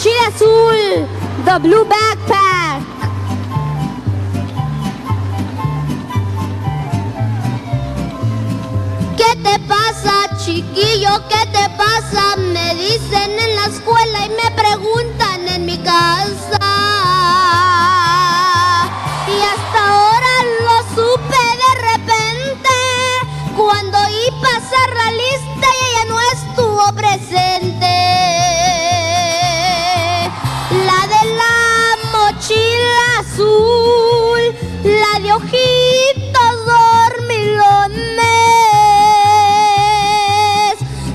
mochila azul, the blue backpack. ¿Qué te pasa, chiquillo? ¿Qué te pasa? Me dicen en la escuela y me preguntan en mi casa. Y hasta ahora lo supe de repente, cuando iba a pasar la lista y ella no estuvo presente. La de la mochila azul, la de ojitos dormilones,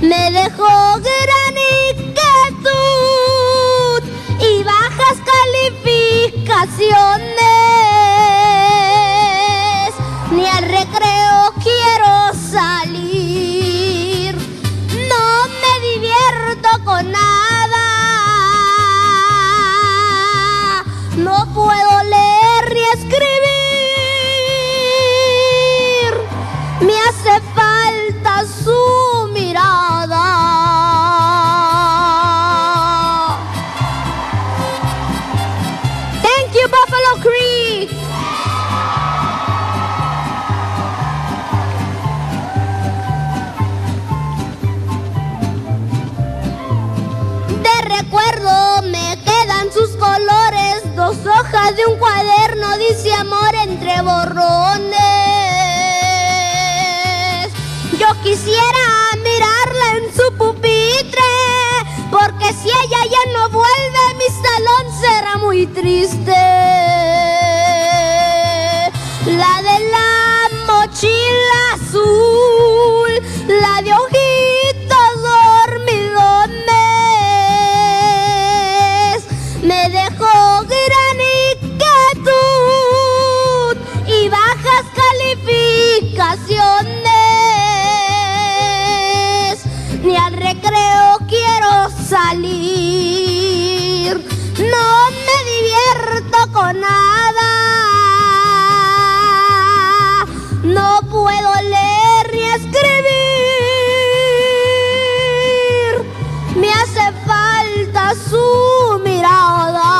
me dejó gran inquietud y bajas calificaciones. Ni al recreo quiero salir, no me divierto con nada, no puedo leer ni escribir, me hace falta su mirada. Thank you, Buffalo Creek. De recuerdo me quedan sus colores, 2 hojas de un cuaderno, dice amor entre borrones. Yo quisiera mirarla en su pupitre, porque si ella ya no vuelve, mi salón será muy triste. La de la mochila azul, la de ojitos dormilones, me dejó gran inquietud y bajas calificaciones. Ni al recreo quiero salir, no me divierto con nada, no puedo leer ni escribir, me hace falta su mirada.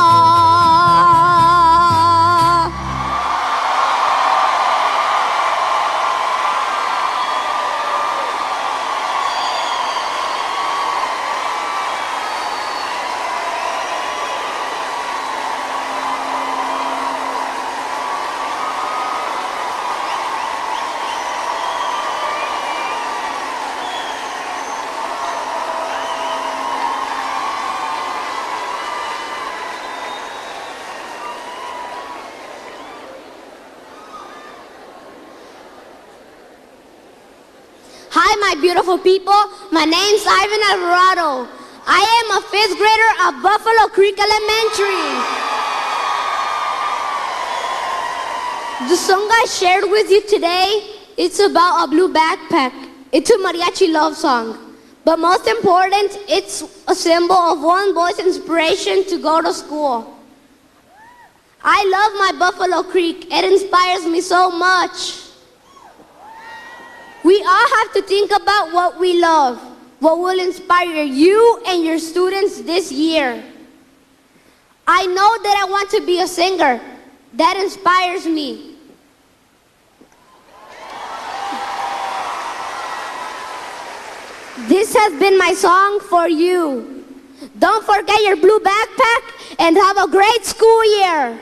Hi, my beautiful people. My name's Ivan Alvarado. I am a 5th grader at Buffalo Creek Elementary. The song I shared with you today, it's about a blue backpack. It's a mariachi love song. But most important, it's a symbol of one boy's inspiration to go to school. I love my Buffalo Creek. It inspires me so much. We all have to think about what we love, what will inspire you and your students this year. I know that I want to be a singer. That inspires me. This has been my song for you. Don't forget your blue backpack and have a great school year.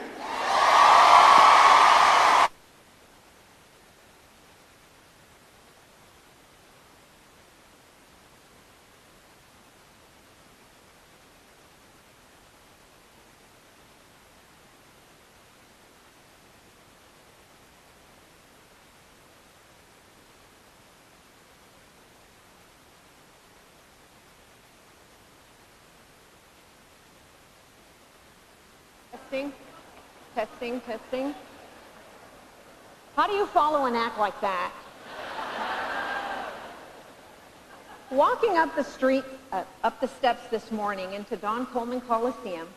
Testing, testing, testing. How do you follow an act like that? Walking up the street, up the steps this morning into Don Coleman Coliseum,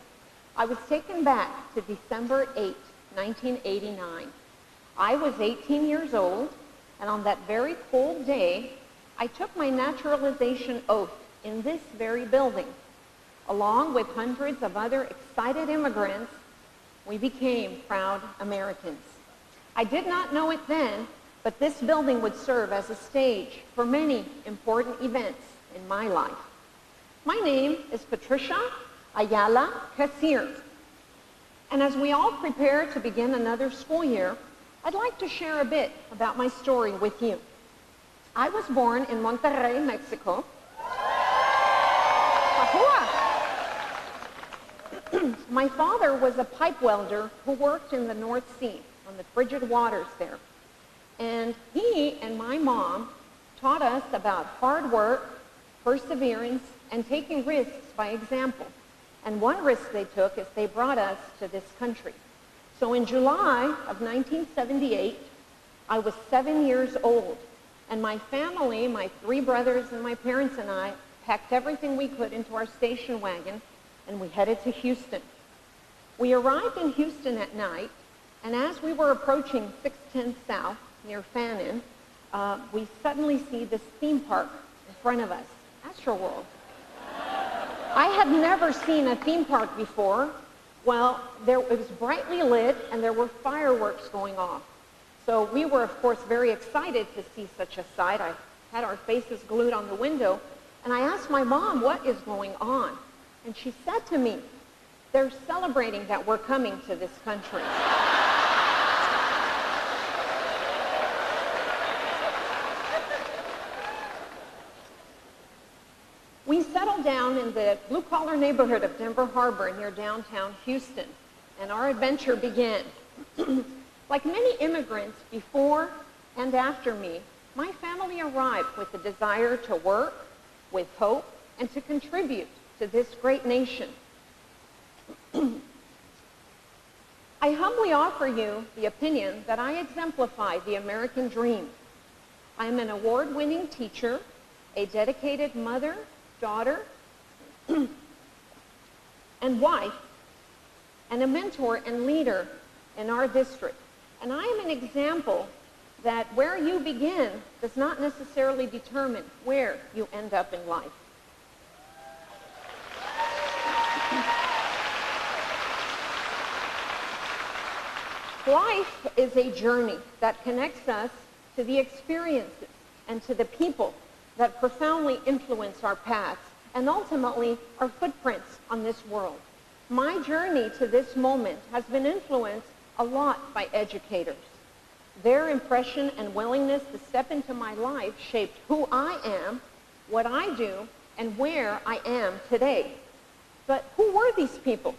I was taken back to December 8, 1989. I was 18 years old, and on that very cold day, I took my naturalization oath in this very building. Along with hundreds of other excited immigrants, we became proud Americans. I did not know it then, but this building would serve as a stage for many important events in my life. My name is Patricia Ayala Casir. And as we all prepare to begin another school year, I'd like to share a bit about my story with you. I was born in Monterrey, Mexico. My father was a pipe welder who worked in the North Sea on the frigid waters there. And he and my mom taught us about hard work, perseverance, and taking risks by example. And one risk they took is they brought us to this country. So in July of 1978, I was 7 years old. And my family, my 3 brothers and my parents and I, packed everything we could into our station wagon, and we headed to Houston. We arrived in Houston at night, and as we were approaching 610 South, near Fannin, we suddenly see this theme park in front of us, Astroworld. I had never seen a theme park before. Well, it was brightly lit, and there were fireworks going off. So we were, of course, very excited to see such a sight. I had our faces glued on the window, and I asked my mom, what is going on? And she said to me, they're celebrating that we're coming to this country. We settled down in the blue-collar neighborhood of Denver Harbor near downtown Houston, and our adventure began. Like many immigrants before and after me, my family arrived with the desire to work, with hope, and to contribute to this great nation. I humbly offer you the opinion that I exemplify the American dream. I am an award-winning teacher, a dedicated mother, daughter, and wife, and a mentor and leader in our district. And I am an example that where you begin does not necessarily determine where you end up in life. Life is a journey that connects us to the experiences and to the people that profoundly influence our paths and ultimately our footprints on this world. My journey to this moment has been influenced a lot by educators. Their impression and willingness to step into my life shaped who I am, what I do, and where I am today. But who were these people?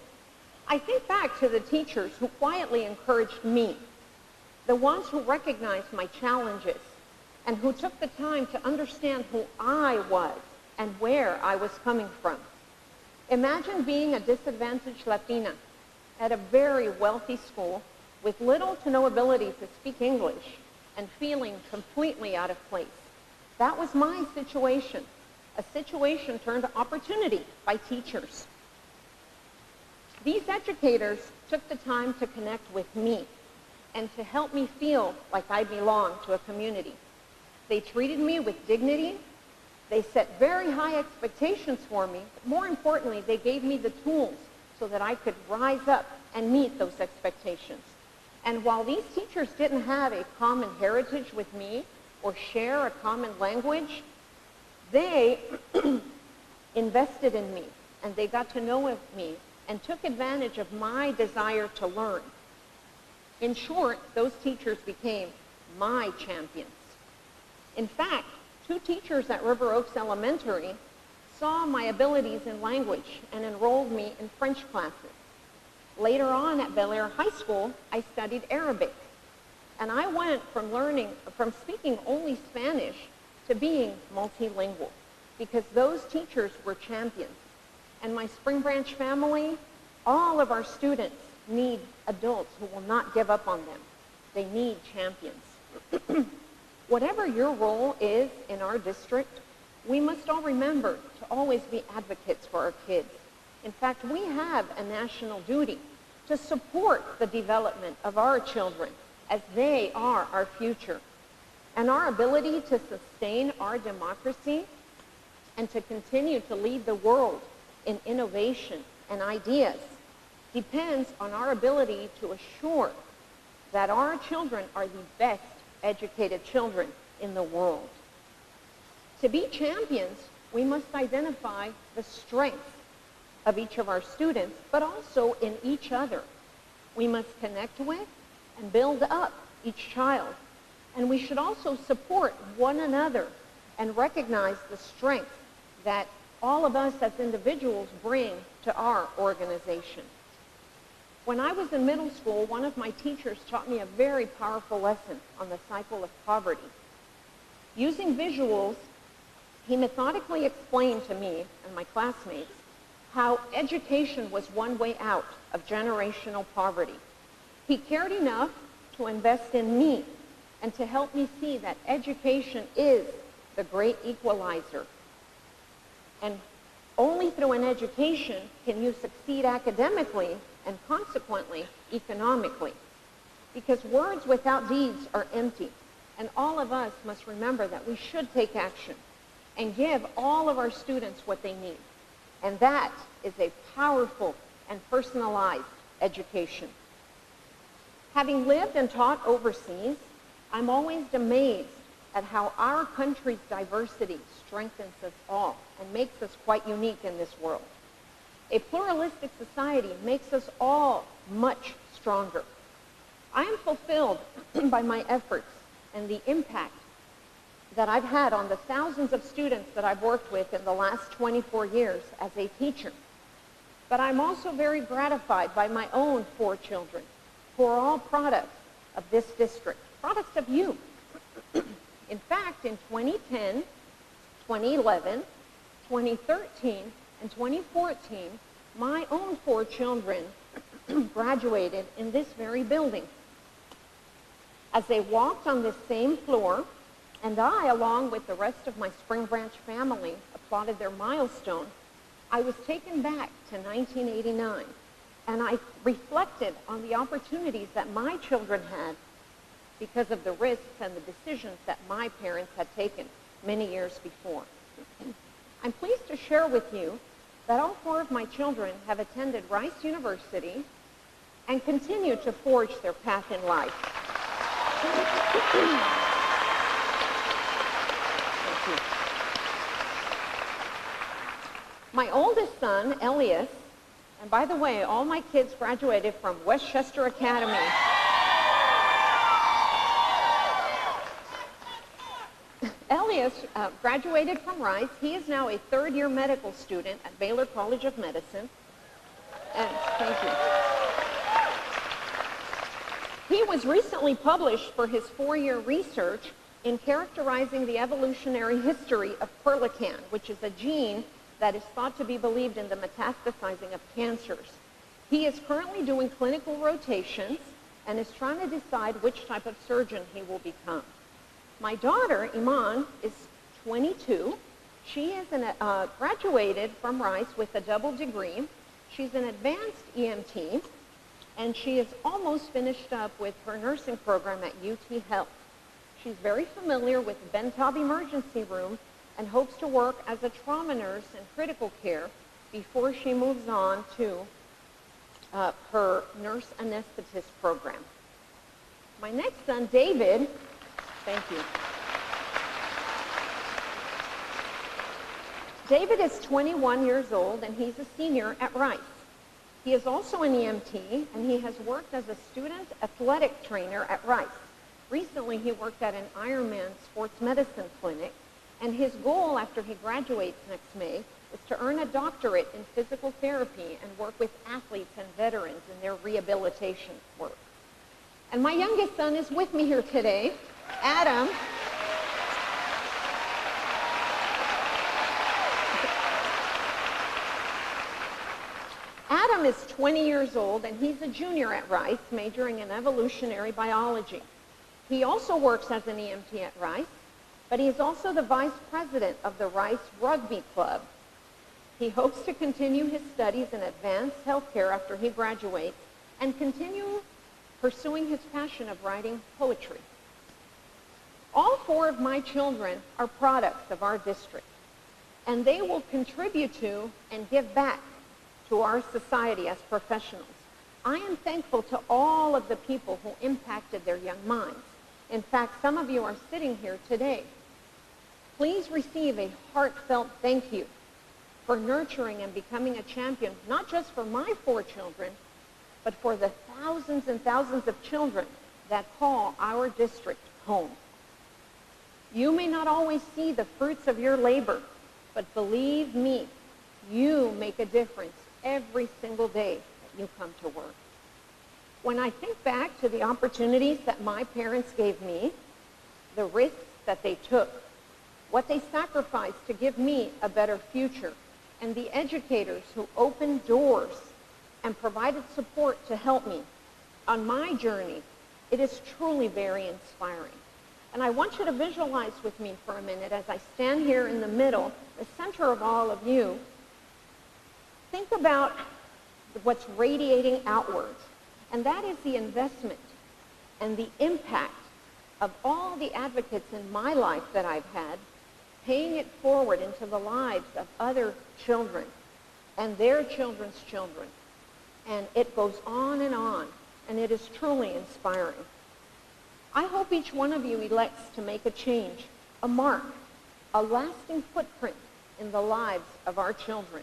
I think back to the teachers who quietly encouraged me, the ones who recognized my challenges, and who took the time to understand who I was and where I was coming from. Imagine being a disadvantaged Latina at a very wealthy school with little to no ability to speak English and feeling completely out of place. That was my situation, a situation turned opportunity by teachers. These educators took the time to connect with me and to help me feel like I belonged to a community. They treated me with dignity. They set very high expectations for me. But more importantly, they gave me the tools so that I could rise up and meet those expectations. And while these teachers didn't have a common heritage with me or share a common language, they invested in me, and they got to know me and took advantage of my desire to learn. In short, those teachers became my champions. In fact, 2 teachers at River Oaks Elementary saw my abilities in language and enrolled me in French classes. Later on at Bel Air High School, I studied Arabic. And I went from speaking only Spanish to being multilingual because those teachers were champions. And my Spring Branch family, all of our students need adults who will not give up on them. They need champions. Whatever your role is in our district, we must all remember to always be advocates for our kids. In fact, we have a national duty to support the development of our children as they are our future. And our ability to sustain our democracy and to continue to lead the world in innovation and ideas depends on our ability to assure that our children are the best educated children in the world. To be champions, we must identify the strengths of each of our students, but also in each other. We must connect with and build up each child. And we should also support one another and recognize the strength that all of us as individuals bring to our organization. When I was in middle school, one of my teachers taught me a very powerful lesson on the cycle of poverty. Using visuals, he methodically explained to me and my classmates how education was one way out of generational poverty. He cared enough to invest in me and to help me see that education is the great equalizer. And only through an education can you succeed academically and consequently economically. Because words without deeds are empty. And all of us must remember that we should take action and give all of our students what they need. And that is a powerful and personalized education. Having lived and taught overseas, I'm always amazed at how our country's diversity strengthens us all and makes us quite unique in this world. A pluralistic society makes us all much stronger. I am fulfilled by my efforts and the impact that I've had on the thousands of students that I've worked with in the last 24 years as a teacher. But I'm also very gratified by my own 4 children, who are all products of this district, products of you. In fact, in 2010, 2011, 2013, and 2014, my own 4 children graduated in this very building. As they walked on this same floor, and I, along with the rest of my Spring Branch family, applauded their milestone, I was taken back to 1989, and I reflected on the opportunities that my children had because of the risks and the decisions that my parents had taken many years before. I'm pleased to share with you that all 4 of my children have attended Rice University and continue to forge their path in life. Thank you. My oldest son, Elias, and by the way, all my kids graduated from Westchester Academy. Elias graduated from Rice. He is now a 3rd-year medical student at Baylor College of Medicine. And thank you. He was recently published for his 4-year research in characterizing the evolutionary history of perlecan, which is a gene that is thought to be believed in the metastasizing of cancers. He is currently doing clinical rotations and is trying to decide which type of surgeon he will become. My daughter, Iman, is 22. She is graduated from Rice with a double degree. She's an advanced EMT, and she is almost finished up with her nursing program at UT Health. She's very familiar with Bentab Emergency Room and hopes to work as a trauma nurse in critical care before she moves on to her nurse anesthetist program. My next son, David, thank you. David is 21 years old, and he's a senior at Rice. He is also an EMT, and he has worked as a student athletic trainer at Rice. Recently, he worked at an Ironman sports medicine clinic, and his goal after he graduates next May is to earn a doctorate in physical therapy and work with athletes and veterans in their rehabilitation work. And my youngest son is with me here today, Adam. Adam is 20 years old, and he's a junior at Rice, majoring in evolutionary biology. He also works as an EMT at Rice, but he is also the vice president of the Rice Rugby Club. He hopes to continue his studies in advanced healthcare after he graduates and continue pursuing his passion of writing poetry. All 4 of my children are products of our district. and they will contribute to and give back to our society as professionals. I am thankful to all of the people who impacted their young minds. In fact, some of you are sitting here today. Please receive a heartfelt thank you for nurturing and becoming a champion, not just for my 4 children, but for the thousands and thousands of children that call our district home. You may not always see the fruits of your labor, but believe me, you make a difference every single day that you come to work. When I think back to the opportunities that my parents gave me, the risks that they took, what they sacrificed to give me a better future, and the educators who opened doors and provided support to help me on my journey, it is truly very inspiring. And I want you to visualize with me for a minute as I stand here in the middle, the center of all of you. Think about what's radiating outwards, and that is the investment and the impact of all the advocates in my life that I've had, paying it forward into the lives of other children and their children's children. And it goes on, and it is truly inspiring. I hope each one of you elects to make a change, a mark, a lasting footprint in the lives of our children.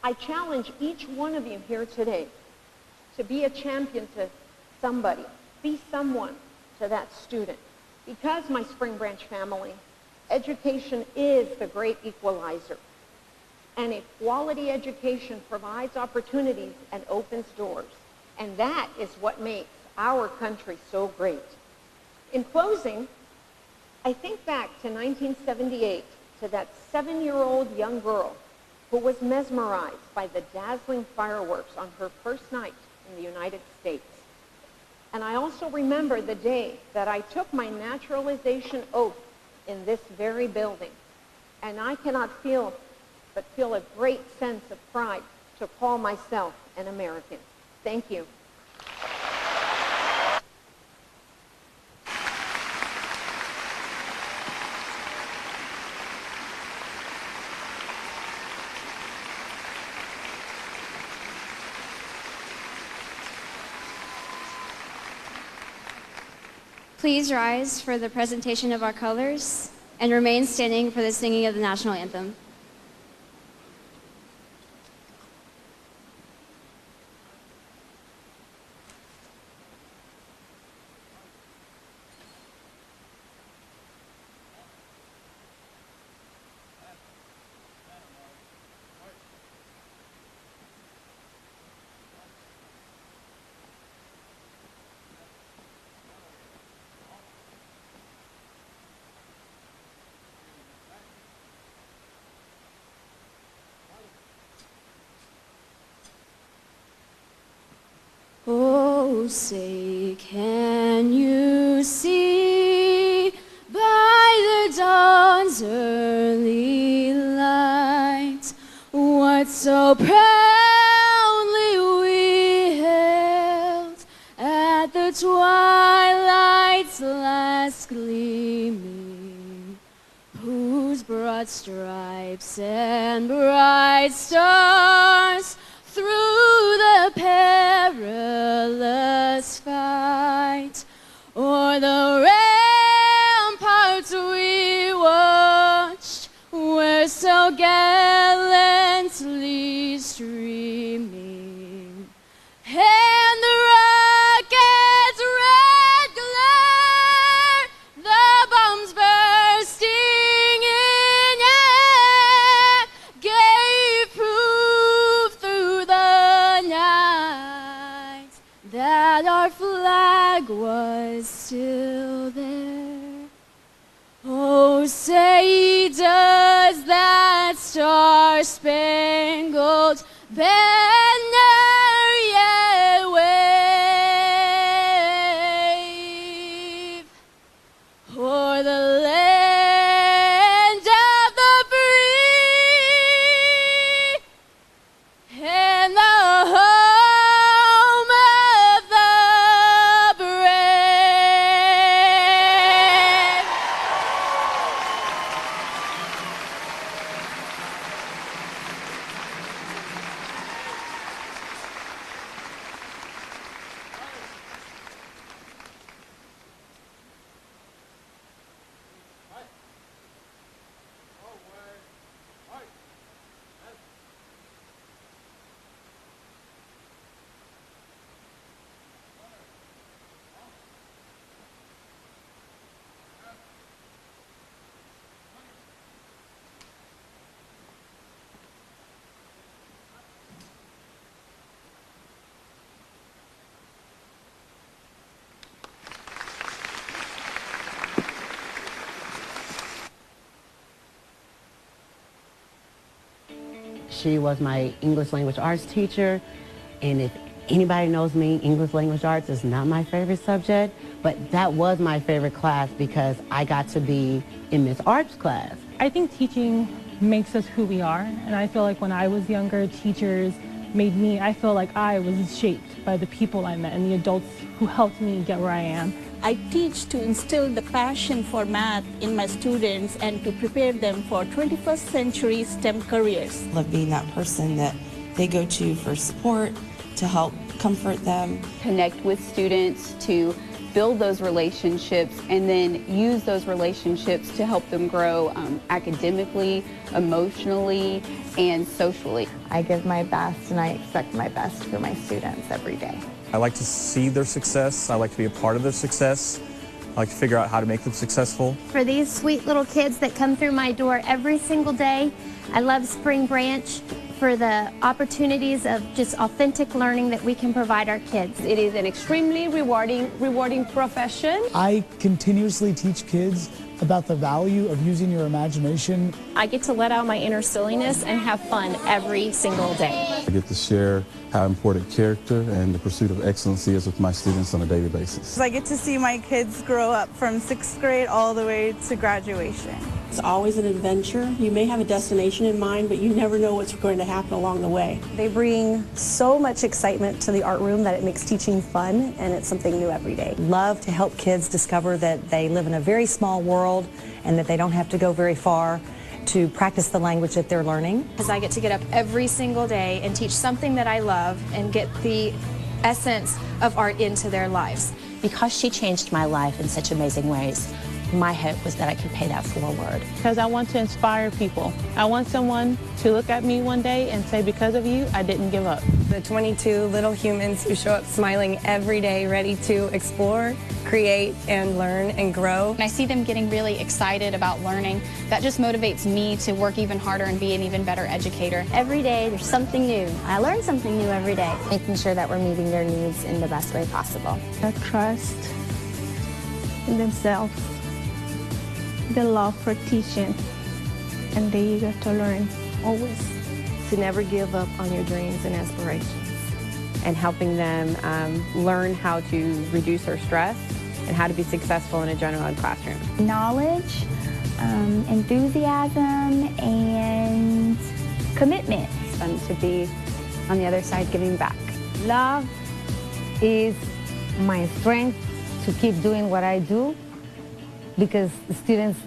I challenge each one of you here today to be a champion to somebody, be someone to that student. Because, my Spring Branch family, education is the great equalizer. And a quality education provides opportunities and opens doors. And that is what makes our country so great. In closing, I think back to 1978, to that 7-year-old young girl who was mesmerized by the dazzling fireworks on her first night in the United States. And I also remember the day that I took my naturalization oath in this very building. And I cannot but feel a great sense of pride to call myself an American. Thank you. Please rise for the presentation of our colors and remain standing for the singing of the national anthem. Oh, say, can you see by the dawn's early light what so proudly we hailed at the twilight's last gleaming, whose broad stripes and bright stars through the perilous fight, o'er the ramparts we watched, were so gallantly streaming, and the rocket's red glare, the bombs bursting in air, gave proof through the night that our flag was still there. Oh, say, does that star-spangled banner yet wave o'er the land of the free and the home of the brave? She was my English language arts teacher, and if anybody knows me, English language arts is not my favorite subject, but that was my favorite class because I got to be in Miss Arts class. I think teaching makes us who we are, and I feel like when I was younger, teachers made me, I feel like I was shaped by the people I met and the adults who helped me get where I am. I teach to instill the passion for math in my students and to prepare them for 21st century STEM careers. I love being that person that they go to for support, to help comfort them. Connect with students, to build those relationships, and then use those relationships to help them grow academically, emotionally, and socially. I give my best and I expect my best for my students every day. I like to see their success. I like to be a part of their success. I like to figure out how to make them successful. For these sweet little kids that come through my door every single day, I love Spring Branch for the opportunities of just authentic learning that we can provide our kids. It is an extremely rewarding profession. I continuously teach kids about the value of using your imagination. I get to let out my inner silliness and have fun every single day. I get to share how important character and the pursuit of excellence is with my students on a daily basis. I get to see my kids grow up from 6th grade all the way to graduation. It's always an adventure. You may have a destination in mind, but you never know what's going to happen along the way. They bring so much excitement to the art room that it makes teaching fun, and it's something new every day. Love to help kids discover that they live in a very small world and that they don't have to go very far to practice the language that they're learning. Because I get to get up every single day and teach something that I love and get the essence of art into their lives. Because she changed my life in such amazing ways, my hope was that I could pay that forward. Because I want to inspire people. I want someone to look at me one day and say, because of you, I didn't give up. The 22 little humans who show up smiling every day, ready to explore, create, and learn and grow. And I see them getting really excited about learning. That just motivates me to work even harder and be an even better educator. Every day there's something new. I learn something new every day. Making sure that we're meeting their needs in the best way possible. The trust in themselves, the love for teaching, and the eager to learn always. To never give up on your dreams and aspirations, and helping them learn how to reduce their stress and how to be successful in a general ed classroom. Knowledge, enthusiasm, and commitment. It's fun to be on the other side giving back. Love is my strength to keep doing what I do, because the students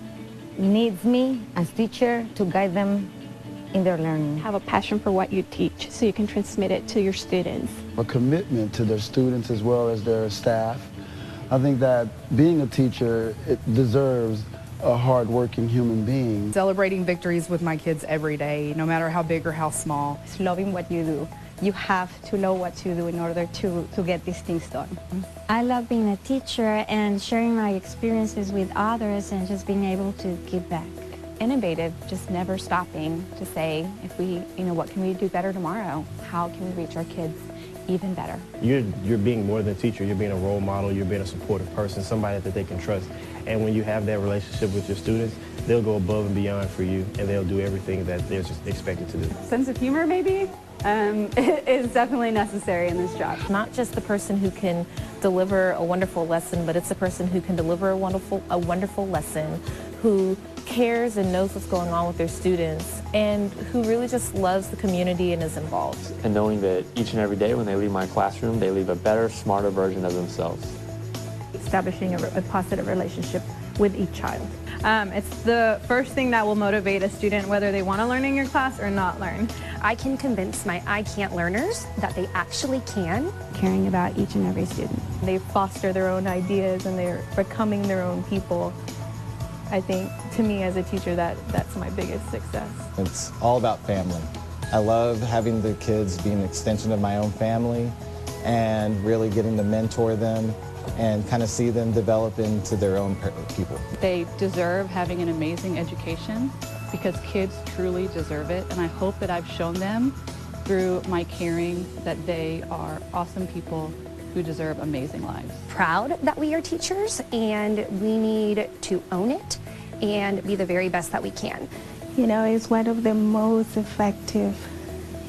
need me as teacher to guide them in their learning. Have a passion for what you teach so you can transmit it to your students. A commitment to their students as well as their staff. I think that being a teacher, it deserves a hard-working human being. Celebrating victories with my kids every day, no matter how big or how small. It's loving what you do. You have to know what to do in order to get these things done. I love being a teacher and sharing my experiences with others and just being able to give back. Innovative, just never stopping to say, what can we do better tomorrow? How can we reach our kids even better? You're being more than a teacher. You're being a role model. You're being a supportive person, somebody that they can trust. And when you have that relationship with your students, they'll go above and beyond for you, and they'll do everything that they're just expected to do. Sense of humor, maybe, is definitely necessary in this job. Not just the person who can deliver a wonderful lesson, but it's the person who can deliver a wonderful lesson, who cares and knows what's going on with their students, and who really just loves the community and is involved. And knowing that each and every day when they leave my classroom, they leave a better, smarter version of themselves. Establishing a positive relationship with each child. It's the first thing that will motivate a student whether they want to learn in your class or not learn. I can convince my I can't learners that they actually can. Caring about each and every student. They foster their own ideas and they're becoming their own people. I think, to me as a teacher, that's my biggest success. It's all about family. I love having the kids be an extension of my own family and really getting to mentor them and kind of see them develop into their own people. They deserve having an amazing education because kids truly deserve it, and I hope that I've shown them through my caring that they are awesome people who deserve amazing lives. Proud that we are teachers, and we need to own it and be the very best that we can. It's one of the most effective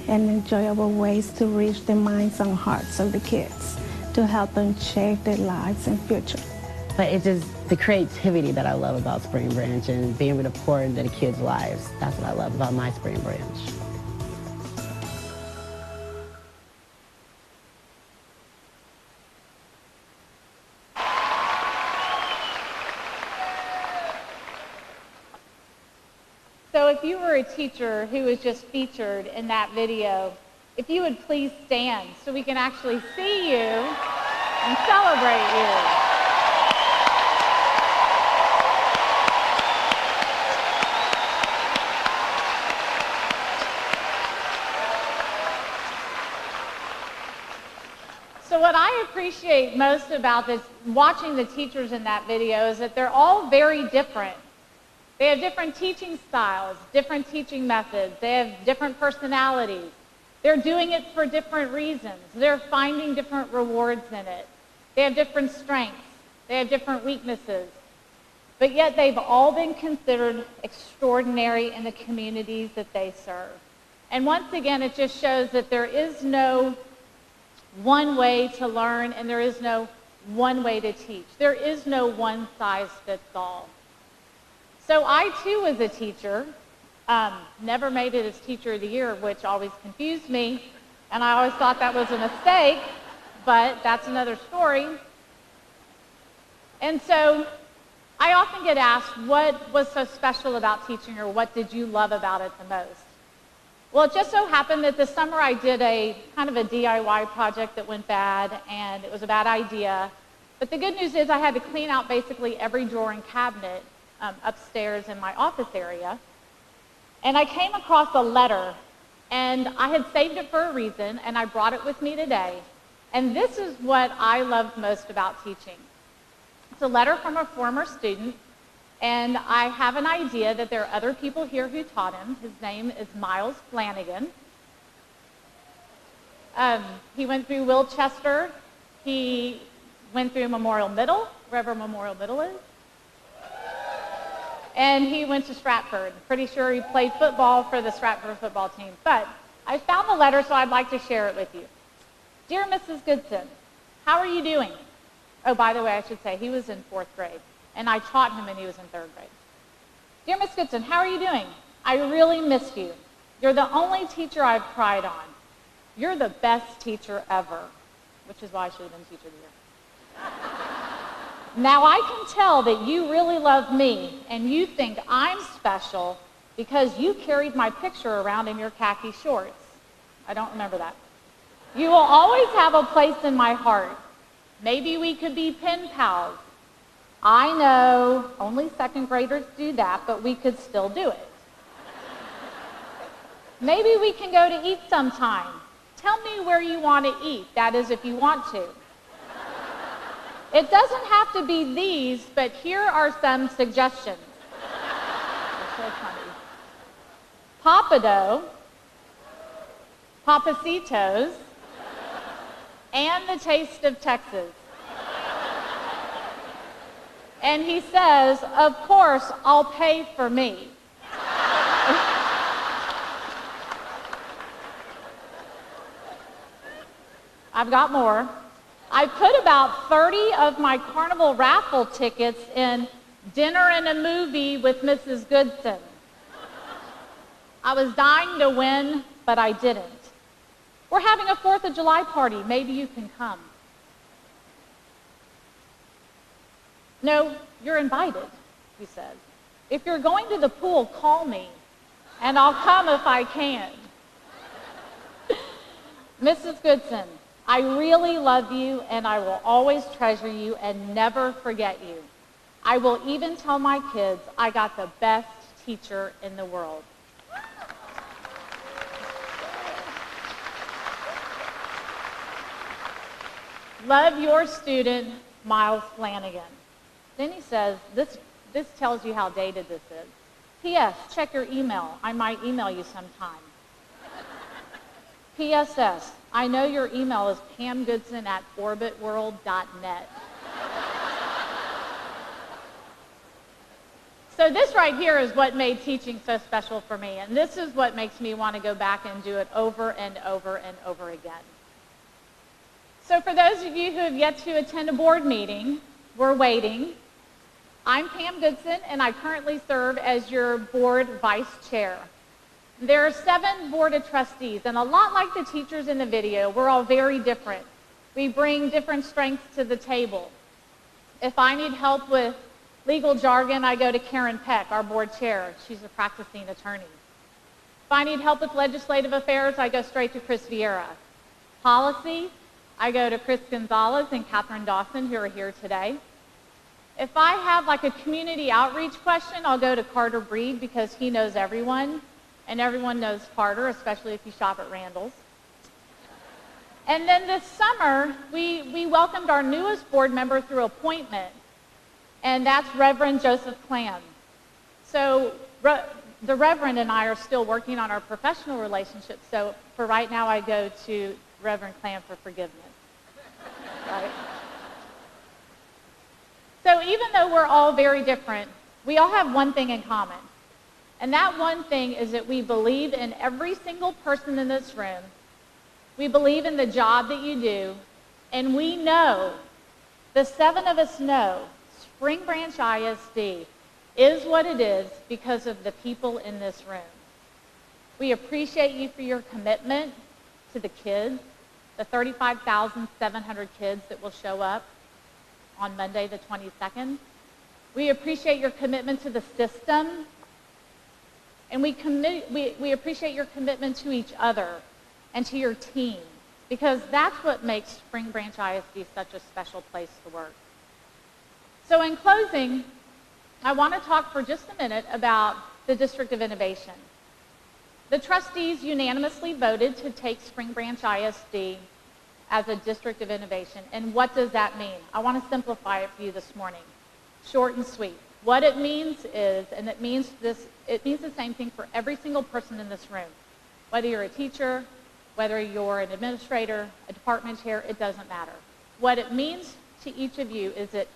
and enjoyable ways to reach the minds and hearts of the kids to help them shape their lives and future. But it's just the creativity that I love about Spring Branch and being able to pour into the kids' lives. That's what I love about my Spring Branch. So if you were a teacher who was just featured in that video, if you would please stand so we can actually see you and celebrate you. So what I appreciate most about this, watching the teachers in that video, is that they're all very different. They have different teaching styles, different teaching methods. They have different personalities. They're doing it for different reasons. They're finding different rewards in it. They have different strengths. They have different weaknesses. But yet they've all been considered extraordinary in the communities that they serve. And once again, it just shows that there is no one way to learn, and there is no one way to teach. There is no one size fits all. So I too was a teacher, never made it as Teacher of the Year, which always confused me, and I always thought that was a mistake, but that's another story. And so I often get asked, what was so special about teaching, or what did you love about it the most? Well, it just so happened that this summer I did a kind of a DIY project that went bad, and it was a bad idea. But the good news is I had to clean out basically every drawer and cabinet upstairs in my office area. And I came across a letter, and I had saved it for a reason, and I brought it with me today. And this is what I loved most about teaching. It's a letter from a former student. And I have an idea that there are other people here who taught him. His name is Miles Flanagan. He went through Wilchester. He went through Memorial Middle, wherever Memorial Middle is. And he went to Stratford. Pretty sure he played football for the Stratford football team. But I found the letter, so I'd like to share it with you. Dear Mrs. Goodson, how are you doing? Oh, by the way, I should say he was in 4th grade. And I taught him when he was in 3rd grade. Dear Miss Goodson, how are you doing? I really missed you. You're the only teacher I've cried on. You're the best teacher ever, which is why I should have been Teacher of the Year. Now I can tell that you really love me, and you think I'm special because you carried my picture around in your khaki shorts. I don't remember that. You will always have a place in my heart. Maybe we could be pen pals. I know only 2nd graders do that, but we could still do it. Maybe we can go to eat sometime. Tell me where you want to eat, that is, if you want to. It doesn't have to be these, but here are some suggestions. They're so funny. Papado, Papacitos, and the Taste of Texas. And he says, of course, I'll pay for me. I've got more. I put about 30 of my Carnival raffle tickets in dinner and a movie with Mrs. Goodson. I was dying to win, but I didn't. We're having a 4th of July party. Maybe you can come. No, you're invited, he said. If you're going to the pool, call me, and I'll come if I can. Mrs. Goodson, I really love you, and I will always treasure you and never forget you. I will even tell my kids I got the best teacher in the world. Love your student, Miles Flanagan. Then he says, this tells you how dated this is. P.S. Check your email. I might email you sometime. P.S.S. I know your email is pamgoodson@orbitworld.net. So this right here is what made teaching so special for me, and this is what makes me want to go back and do it over and over and over again. So for those of you who have yet to attend a board meeting, we're waiting. I'm Pam Goodson, and I currently serve as your board vice chair. There are 7 board of trustees, and a lot like the teachers in the video, we're all very different. We bring different strengths to the table. If I need help with legal jargon, I go to Karen Peck, our board chair. She's a practicing attorney. If I need help with legislative affairs, I go straight to Chris Vieira. Policy, I go to Chris Gonzalez and Catherine Dawson, who are here today. If I have like a community outreach question, I'll go to Carter Breed because he knows everyone, and everyone knows Carter, especially if you shop at Randall's. And then this summer, we welcomed our newest board member through appointment, and that's Reverend Joseph Clam. So the Reverend and I are still working on our professional relationship, so for right now I go to Reverend Clam for forgiveness. Right? So even though we're all very different, we all have one thing in common. And that one thing is that we believe in every single person in this room. We believe in the job that you do. And we know, the 7 of us know, Spring Branch ISD is what it is because of the people in this room. We appreciate you for your commitment to the kids, the 35,700 kids that will show up on Monday the 22nd. We appreciate your commitment to the system, and we appreciate your commitment to each other and to your team, because that's what makes Spring Branch ISD such a special place to work. So in closing, I want to talk for just a minute about the District of Innovation. The trustees unanimously voted to take Spring Branch ISD as a District of Innovation. And what does that mean? I want to simplify it for you this morning. Short and sweet. What it means is, and it means the same thing for every single person in this room. Whether you're a teacher, whether you're an administrator, a department chair, it doesn't matter. What it means to each of you is that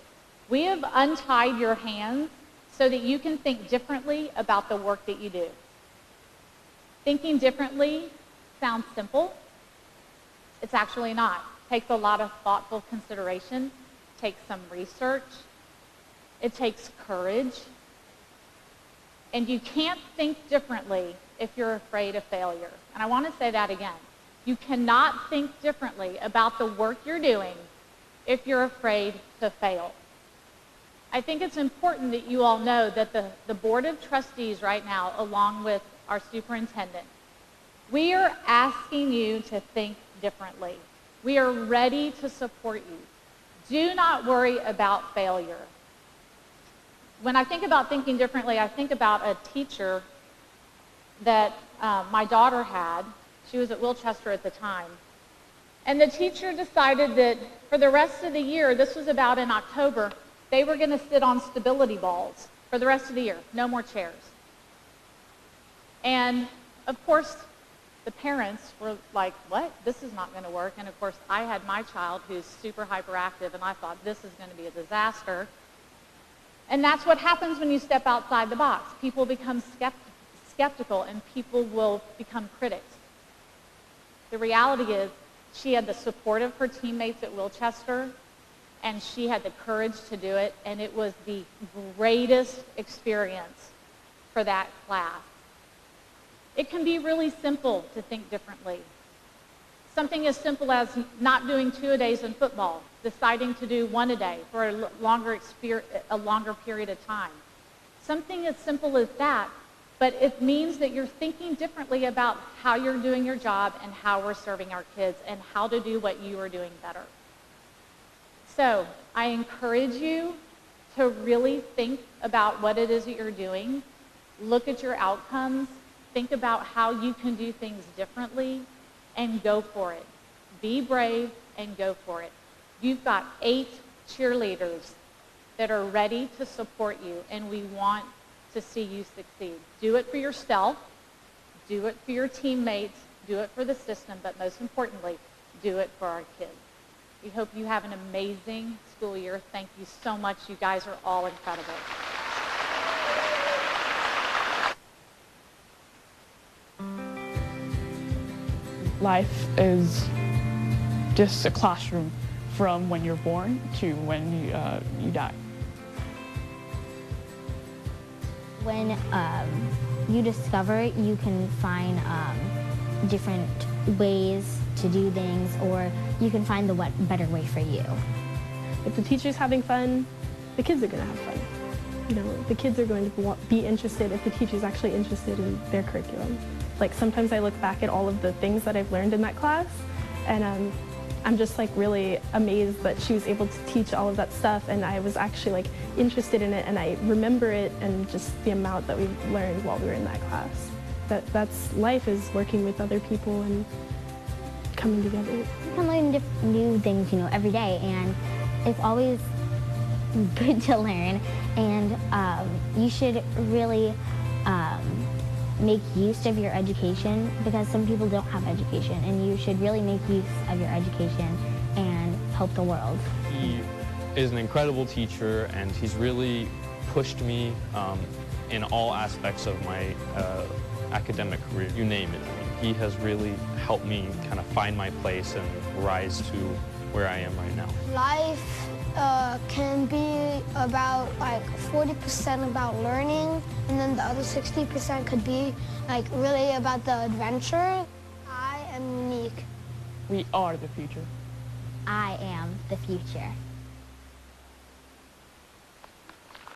we have untied your hands so that you can think differently about the work that you do. Thinking differently sounds simple. It's actually not. It takes a lot of thoughtful consideration. It takes some research. It takes courage. And you can't think differently if you're afraid of failure. And I want to say that again. You cannot think differently about the work you're doing if you're afraid to fail. I think it's important that you all know that the Board of Trustees right now, along with our superintendent, we are asking you to think differently. We are ready to support you. Do not worry about failure. When I think about thinking differently, I think about a teacher that my daughter had. She was at Wilchester at the time. And the teacher decided that for the rest of the year, this was about in October, they were going to sit on stability balls for the rest of the year. No more chairs. And, of course, the parents were like, what? This is not going to work. And, of course, I had my child who's super hyperactive, and I thought this is going to be a disaster. And that's what happens when you step outside the box. People become skeptical, and people will become critics. The reality is she had the support of her teammates at Wilchester, and she had the courage to do it, and it was the greatest experience for that class. It can be really simple to think differently. Something as simple as not doing 2-a-days in football, deciding to do 1 a day for a longer period of time. Something as simple as that, but it means that you're thinking differently about how you're doing your job and how we're serving our kids and how to do what you are doing better. So I encourage you to really think about what it is that you're doing, look at your outcomes, think about how you can do things differently, and go for it. Be brave and go for it. You've got 8 cheerleaders that are ready to support you, and we want to see you succeed. Do it for yourself, do it for your teammates, do it for the system, but most importantly, do it for our kids. We hope you have an amazing school year. Thank you so much. You guys are all incredible. Life is just a classroom from when you're born to when you die. When you discover you can find different ways to do things, or you can find the better way for you. If the teacher's having fun, the kids are going to have fun. You know, the kids are going to be interested if the teacher's actually interested in their curriculum. Like sometimes I look back at all of the things that I've learned in that class, and I'm just like really amazed that she was able to teach all of that stuff, and I was actually like interested in it, and I remember it, and just the amount that we learned while we were in that class. That's life, is working with other people and coming together. You can learn new things, you know, every day, and it's always good to learn, and you should really make use of your education, because some people don't have education, and you should really make use of your education and help the world. He is an incredible teacher, and he's really pushed me in all aspects of my academic career, you name it. I mean, he has really helped me kind of find my place and rise to where I am right now. Life can be about like 40% about learning, and then the other 60% could be like really about the adventure. I am unique. We are the future. I am the future.